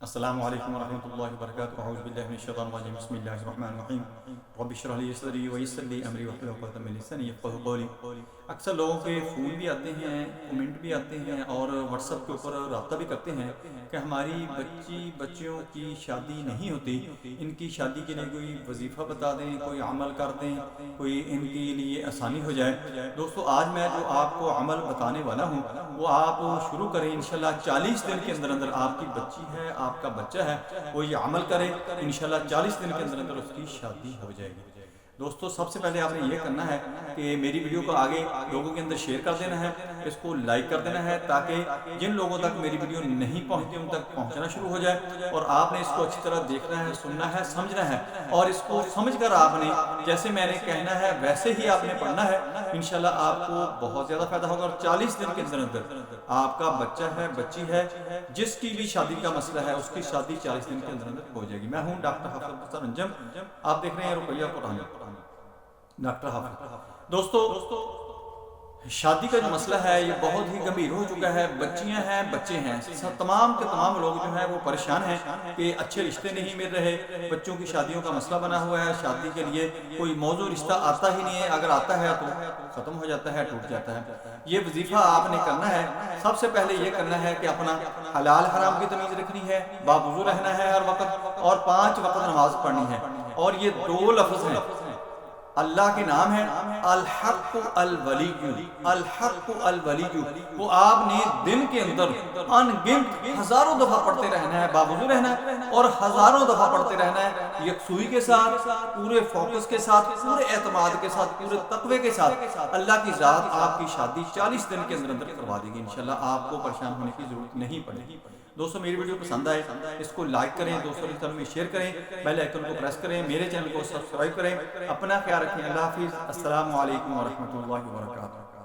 السلام علیکم ورحمۃ اللہ وبرکاتہ اعوذ باللہ من الشیطان الرجیم بسم اللہ الرحمن الرحیم رب اشرح لی صدری ویسر لی امری واحلل عقدۃ من لسانی یفقہوا قولی۔ اکثر لوگوں کے فون بھی آتے ہیں، کمنٹ بھی آتے ہیں اور واٹس ایپ کے اوپر رابطہ بھی کرتے ہیں کہ ہماری بچیوں کی شادی نہیں ہوتی، ان کی شادی کے لیے کوئی وظیفہ بتا دیں، کوئی عمل کر دیں، کوئی ان کے لیے آسانی ہو جائے۔ دوستو آج میں جو آپ کو عمل بتانے والا ہوں وہ آپ شروع کریں انشاءاللہ 40 دن کے اندر اندر آپ کی بچی ہے، آپ کا بچہ ہے، وہ یہ عمل کرے انشاءاللہ 40 دن کے اندر اندر اس کی شادی ہو جائے گی۔ دوستو سب سے پہلے آپ نے یہ کرنا ہے کہ میری ویڈیو کو آگے لوگوں کے اندر شیئر کر دینا ہے، اس کو لائک کر دینا ہے تاکہ جن لوگوں تک میری ویڈیو نہیں پہنچتی ان تک پہنچنا شروع ہو جائے، اور آپ نے اس کو اچھی طرح دیکھنا ہے، سننا ہے، سمجھنا ہے، اور اس کو سمجھ کر آپ نے جیسے میں نے کہنا ہے ویسے ہی آپ نے پڑھنا ہے۔ انشاءاللہ آپ کو بہت زیادہ فائدہ ہوگا، اور 40 دن کے اندر اندر آپ کا بچہ ہے، بچی ہے، جس کی بھی شادی کا مسئلہ ہے اس کی شادی 40 دن کے اندر اندر ہو جائے گی۔ میں ہوں ڈاکٹر حافظ حسن انجم، آپ دیکھ رہے ہیں رقیہ قرآن ڈاکٹر حافظ۔ دوستو شادی کا جو مسئلہ ہے یہ بہت ہی گمبھیر ہو چکا ہے، بچیاں ہیں، بچے ہیں، تمام کے تمام لوگ جو ہیں وہ پریشان ہیں کہ اچھے رشتے نہیں مل رہے، بچوں کی شادیوں کا مسئلہ بنا ہوا ہے، شادی کے لیے کوئی موضوع رشتہ آتا ہی نہیں ہے، اگر آتا ہے تو ختم ہو جاتا ہے، ٹوٹ جاتا ہے۔ یہ وظیفہ آپ نے کرنا ہے، سب سے پہلے یہ کرنا ہے کہ اپنا حلال حرام کی تمیز رکھنی ہے، باوضو رہنا ہے ہر وقت، اور 5 وقت نماز پڑھنی ہے، اور یہ 2 لفظ ہیں، اللہ کے نام ہے الحق الولی، الحق الولی، وہ آپ نے دن کے اندر ان گنت ہزاروں دفعہ پڑھتے رہنا ہے، باوضو رہنا ہے اور ہزاروں دفعہ پڑھتے رہنا ہے، یکسوئی کے ساتھ، پورے فوکس کے ساتھ، پورے اعتماد کے ساتھ، پورے تقوی کے ساتھ۔ اللہ کی ذات آپ کی شادی 40 دن کے اندر اندر کروا دے گی انشاءاللہ، آپ کو پریشان ہونے کی ضرورت نہیں پڑے گی۔ دوستو میری ویڈیو پسند آئے اس کو لائک کریں، دوستوں کی طرف میں شیئر کریں، بیل آئیکن کو پریس کریں، میرے چینل کو سبسکرائب کریں۔ اپنا خیال رکھیں، اللہ حافظ، السلام علیکم ورحمۃ اللہ وبرکاتہ۔